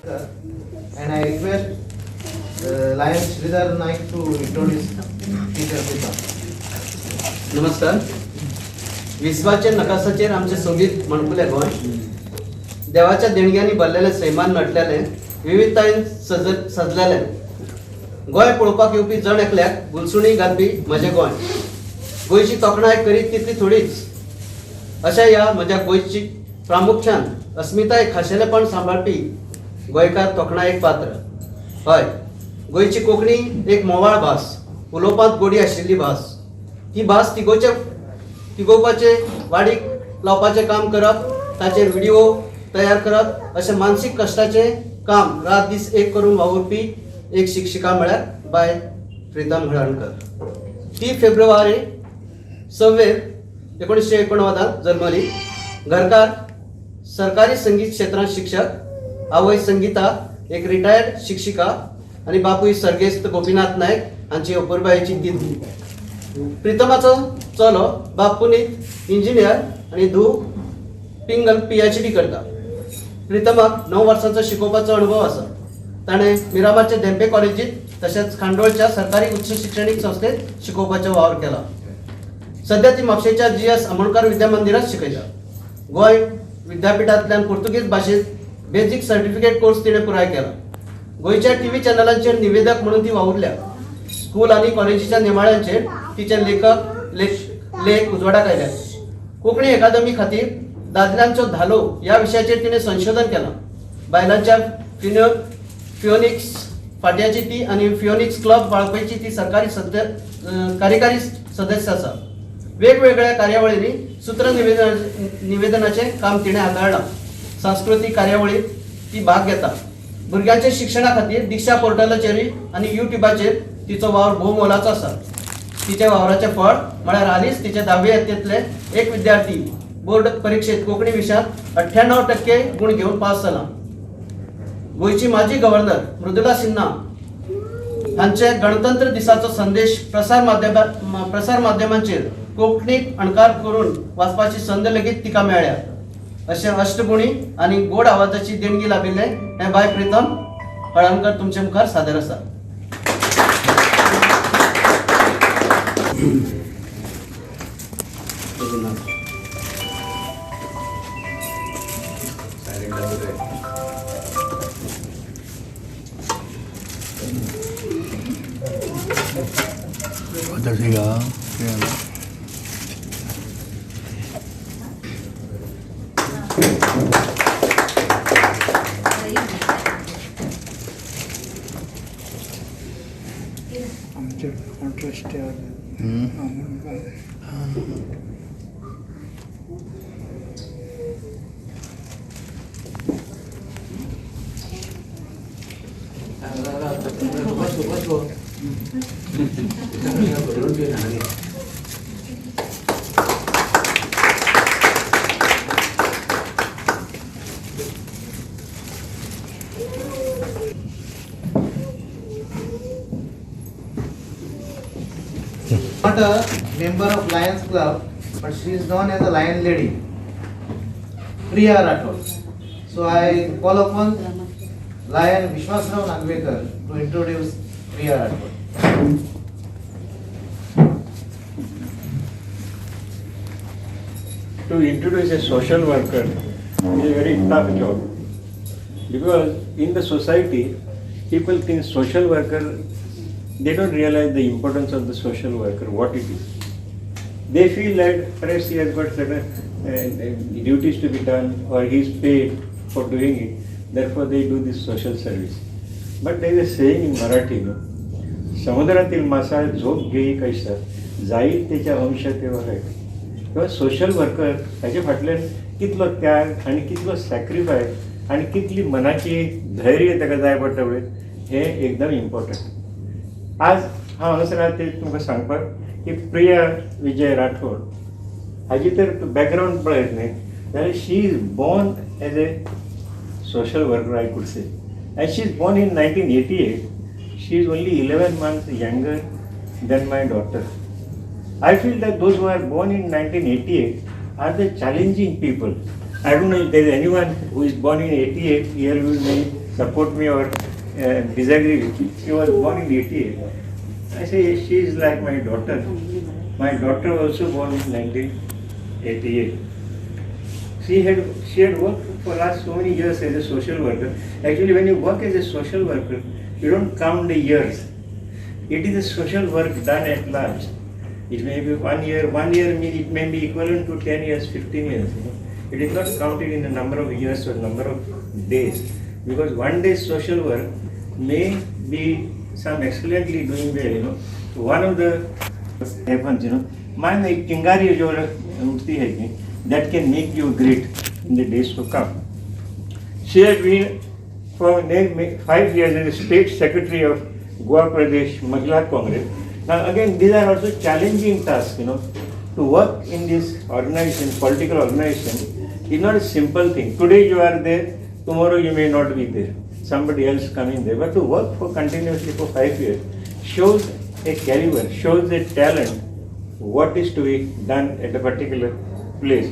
and I request Lion Sridhar Naik to introduce teacher Pritham. नमस्कार. विश्वाचे नकाशाचेर आमचे सोबीत मणकुले गोंय देवाच्या देणग्यांनी भरलेले सैमान नटलेले विविधतायेन सजलेले गोंय पळोवपाक येवपी जण एकल्याक गुलसुणी घालपी म्हजें गोंय. गोंयची तोखणाय करीत तितली थोडीच अशा ह्या म्हज्या गोंयची प्रामुख्यान अस्मिताय खाशेलेपण सांबाळपी गोंयकार तोखणायेक पात्र. हय, गोंयची कोंकणी एक मोवाळ भास, उलोवपांत गोडी आशिल्ली भास. ही भास तिगोवपाचे वाडीक लावपाचें काम करप, ताचेर व्हिडिओ तयार करप अशें मानसीक कश्टाचें काम रात दीस एक करून वावुरपी एक शिक्षिका म्हळ्यार बाय प्रितम हळर्णकर. 3 फेब्रुवारी 1949 जल्मली. घरकार सरकारी संगीत क्षेत्रांत शिक्षक, आवय संगीता एक रिटायर्ड शिक्षिका आणि बापूय सर्गेस्त गोपीनाथ नायक हांची अपुरबायेची दिदी. प्रितमाचो चलो बाप पुनीत इंजिनियर आणि धूव पिंगल PhD करता. प्रितमाक 9 वर्सांचो शिकोवपाचो अनुभव आसा. ताणें मिरामारच्या धेंपे कॉलेजीत तशेंच खांडोळच्या सरकारी उच्च शिक्षणीक संस्थेत शिकोवपाचो वावर केला. सध्या ती म्हापशेच्या GS आमोणकर विद्या मंदिरात शिकयता. गोंय विद्यापीठांतल्यान पुर्तुगीज भाशेंत बेसिक सर्टिफिकेट कोर्स तिणें पुराय केला. गोंयच्या TV चॅनलांचेर निवेदक म्हणून ती वावुरल्या. स्कूल आनी कॉलेजीच्या निमाळ्यांचेर तिचे लेख उजवाडाक आयल्यात. कोंकणी अकादमी खातीर दादल्यांचो धालो ह्या विशयाचेर तिणें संशोधन केलां. बायलांच्या फिओनिक्स फाट्याची ती आनी फिओनिक्स क्लब बाळपयची ती सरकारी कार्यकारी सदस्य आसा. वेगवेगळ्या कार्यावळींनी सूत्र निवेदनाचें काम तिणें हाताळ्ळां. सांस्कृतीक कार्यावळींत ती भाग घेता. भुरग्यांच्या शिक्षणा खातीर दिक्षा पोर्टलाचेरूय आनी युट्यूबाचेर तिचो वावर भोव मोलाचो आसा. तिच्या वावराचें फळ म्हळ्यार हालींच तिचे 10वी यत्तेंतले एक विद्यार्थी बोर्ड परीक्षेत कोंकणी विशयांत 98% गुण घेवन पास जाला. गोंयची माजी गव्हर्नर मृदुला सिन्हा हांचे गणतंत्र दिसाचो संदेश प्रसार माध्यमांचेर कोंकणीक अणकार करून वाचपाची संद लेगीत तिका मेळ्ळ्या. अशें अष्टगुणी आनी गोड आवाजाची देणगी लाभिल्ले हें बाय प्रितम हळर्णकर तुमचे मुखार सादर आसा. आमचे contrast Not a member of Lions Club, but she is known as a Lion Lady, Priya Rathod. So I call upon Lion Vishwasrao Nagvekar to introduce Priya Rathod. To introduce a social worker is a very tough job, because in the society people think social worker, they don't realize the importance of the social worker, what it is. They feel that perhaps he has got certain duties to be done, or he is paid for doing it, therefore they do this social service. But there is a saying in Marathi, no? समुद्रातील मासा झोप घेई कैसा जाईल त्याच्या अंश तेव्हा आहे. किंवा सोशल वर्कर ह्याच्या फाटल्यान कितलो त्याग आणि कितलो सॅक्रिफायस आणि कितली मनाची धैर्य ताका जाय पडटा पळय, हें एकदम इम्पॉर्टंट. आज हांव हांगासर ते तुमकां सांगपाक की प्रिया विजय राठोड हाजी तर बॅकग्रावंड पळयत न्ही जाल्यार she is born as a social worker, I could say. And she is born in 1988. She is only 11 months younger than my daughter. I feel that those who are born in 1988 are the challenging people. I don't know if there is anyone who is born in 88 here with me support me or disagree with me. She was born in 88. I say she is like my daughter. My daughter also born in 1988. She had worked for last so many years as a social worker. Actually, when you work as a social worker, you don't count the years. It is a social work done at large. It may be 1 year. 1 year means it may be equivalent to 10 years, 15 years. It is not counted in the number of years or number of days. Because 1 day social work may be some excellently doing well. One of the happens, mind एक चिंगारी जो उठती है कि that can make you great in the days to come. She had been for 5 years as a state secretary of Goa Pradesh Mahila Congress. Now again, these are also challenging tasks, to work in this organization, political organization, is not a simple thing. Today you are there, tomorrow you may not be there. Somebody else coming there. But to work for continuously for 5 years shows a caliber, shows a talent, what is to be done at a particular place.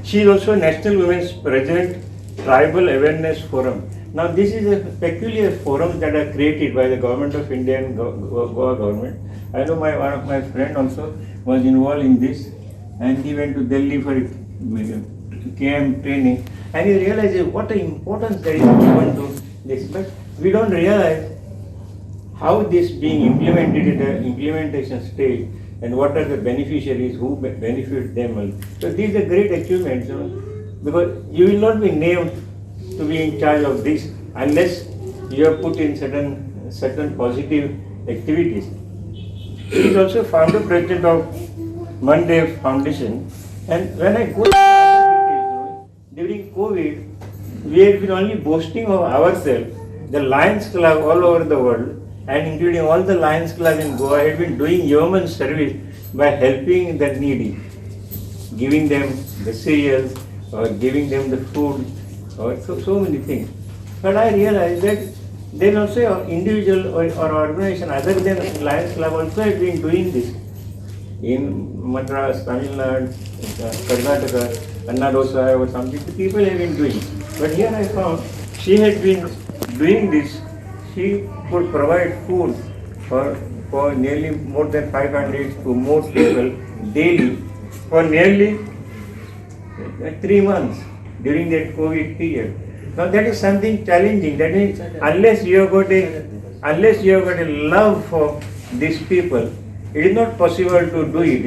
She is also National Women's President, Tribal Awareness Forum. Now this is a peculiar forum that are created by the Government of India and Goa government. I know one of my friend also was involved in this, and he went to Delhi for camp training, and he realizes what an importance there is given to this. But we don't realize how this being implemented at the implementation stage, and what are the beneficiaries who benefit them. So these are great achievements, because you will not be named to be in charge of this unless you have put in certain positive activities. He is also founder president of Monday Foundation, and when I go to the other details, during COVID, we had been only boasting of ourselves. The Lions Club all over the world, and including all the Lions Club in Goa, had been doing yeoman service by helping the needy, giving them the cereals or giving them the food or so many things. But I realized that there is also an individual or organization other than Lions Club also has been doing this. In Madras, Tamil Nadu, Karnataka, Anna Dosa or something, the people have been doing. But here I found she had been doing this. She could provide food for nearly more than 500 to more people daily for nearly 3 months during that COVID period. Now that is something challenging. That means unless you have got a love for these people, it is not possible to do it.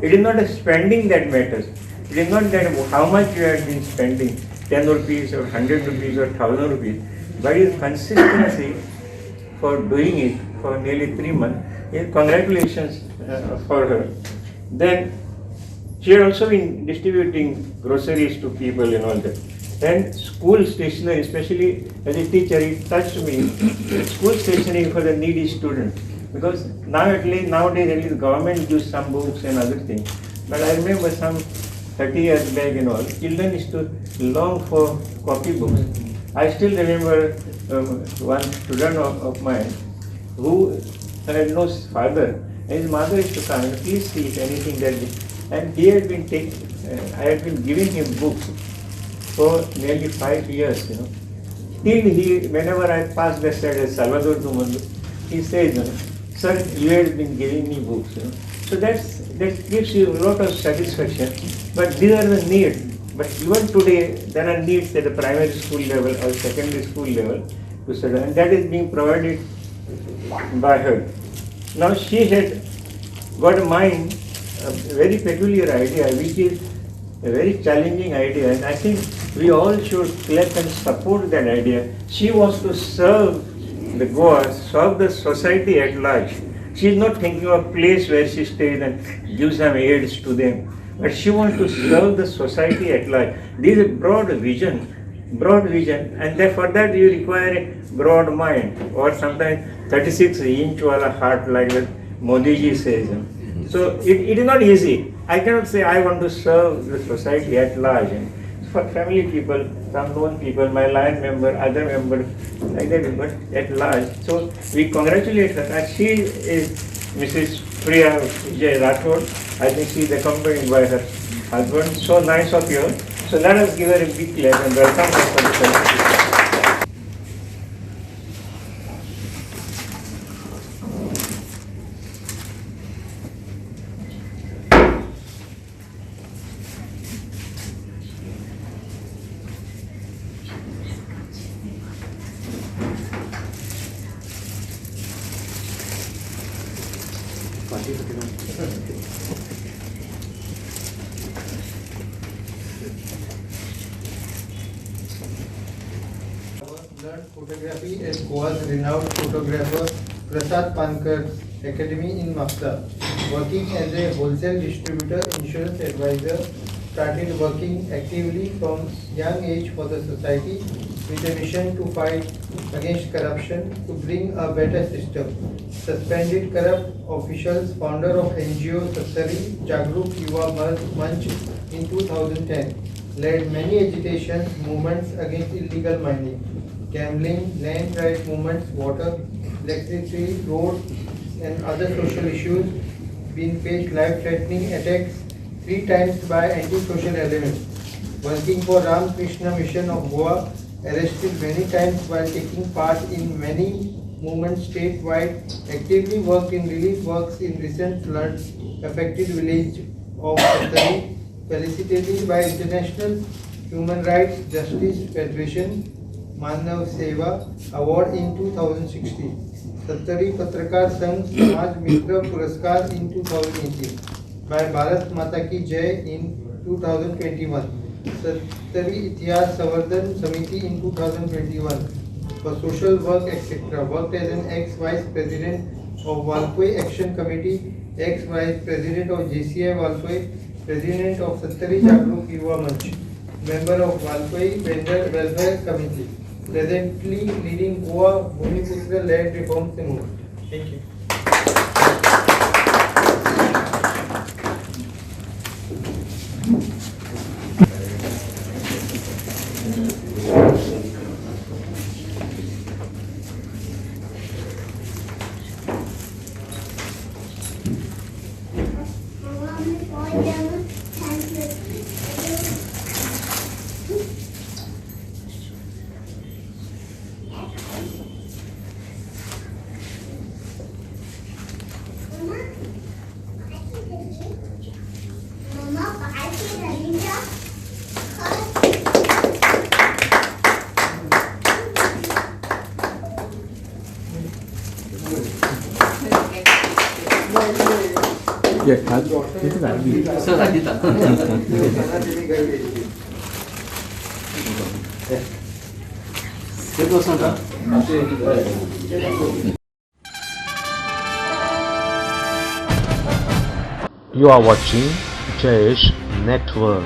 It is not a spending that matters. It is not that how much you have been spending, 10 rupees or 100 rupees or 1000 rupees, but it is consistency for doing it for nearly 3 months. Congratulations for her. Then she had also been distributing groceries to people and all that. And school stationery, especially as a teacher, it touched me. School stationery for the needy students. Because nowadays at least government gives some books and other things. But I remember some 30 years back and all, children used to long for copybooks. I still remember one student of mine who had no father, and his mother used to come and please see if anything that and he had been I had been giving him books for nearly 5 years, Till whenever I pass the side as Salvador Dumandu, he says, sir, you had been giving me books, So that gives you a lot of satisfaction. But these are the needs. But even today, there are needs at the primary school level or secondary school level to study, and that is being provided by her. Now she had got a mind, a very peculiar idea, which is a very challenging idea, and I think we all should clap and support that idea. She wants to serve the Goa, serve the society at large. She is not thinking of a place where she stays and gives some aids to them, but she wants to serve the society at large. This is a broad vision, and for that you require a broad mind, or sometimes 36-inch wala heart, like that Modi ji says. So it is not easy. I cannot say I want to serve the society at large. For family people, some known people, my line member, other member, like that, but at large. So we congratulate her. And she is Mrs. Priya Vijay Rathod. I think she is accompanied by her husband. So nice of you. So let us give her a big clap and welcome her for the celebration. Learned photography at Goa's renowned photographer Prasad Pankar's Academy in Mapsa. Working as a wholesale distributor, insurance advisor, started working actively from young age for the society with a mission to fight against corruption to bring a better system. Suspended corrupt officials, founder of NGO Sattari Jagruk Yuva Manch in 2010. Led many agitations, movements against illegal mining, gambling, land rights movements, water, electricity, road, and other social issues. Been faced life-threatening attacks 3 times by anti-social elements. Working for Ram Krishna Mission of Goa, arrested many times while taking part in many movements statewide. Actively worked in relief works in recent floods affected village of Sattari. Felicitated by International Human Rights Justice Federation Manav Seva Award in 2016. Sattari Patrakar Sangh Samaj Mitra Puraskar in 2018. By Bharat Mata Ki Jai in 2021. Sattari Itihas Savardhan Samiti in 2021. For social work, etc. Worked as an ex-vice president of Walpoi Action Committee, ex-vice president of JCI Walpoi, president of Sattari Jagruk Yuva Manch, member of Walpoi Vendor Welfare Committee, presently leading Goa Bhumiputra Land Reform Movement. Thank you. You are watching Jayesh Network.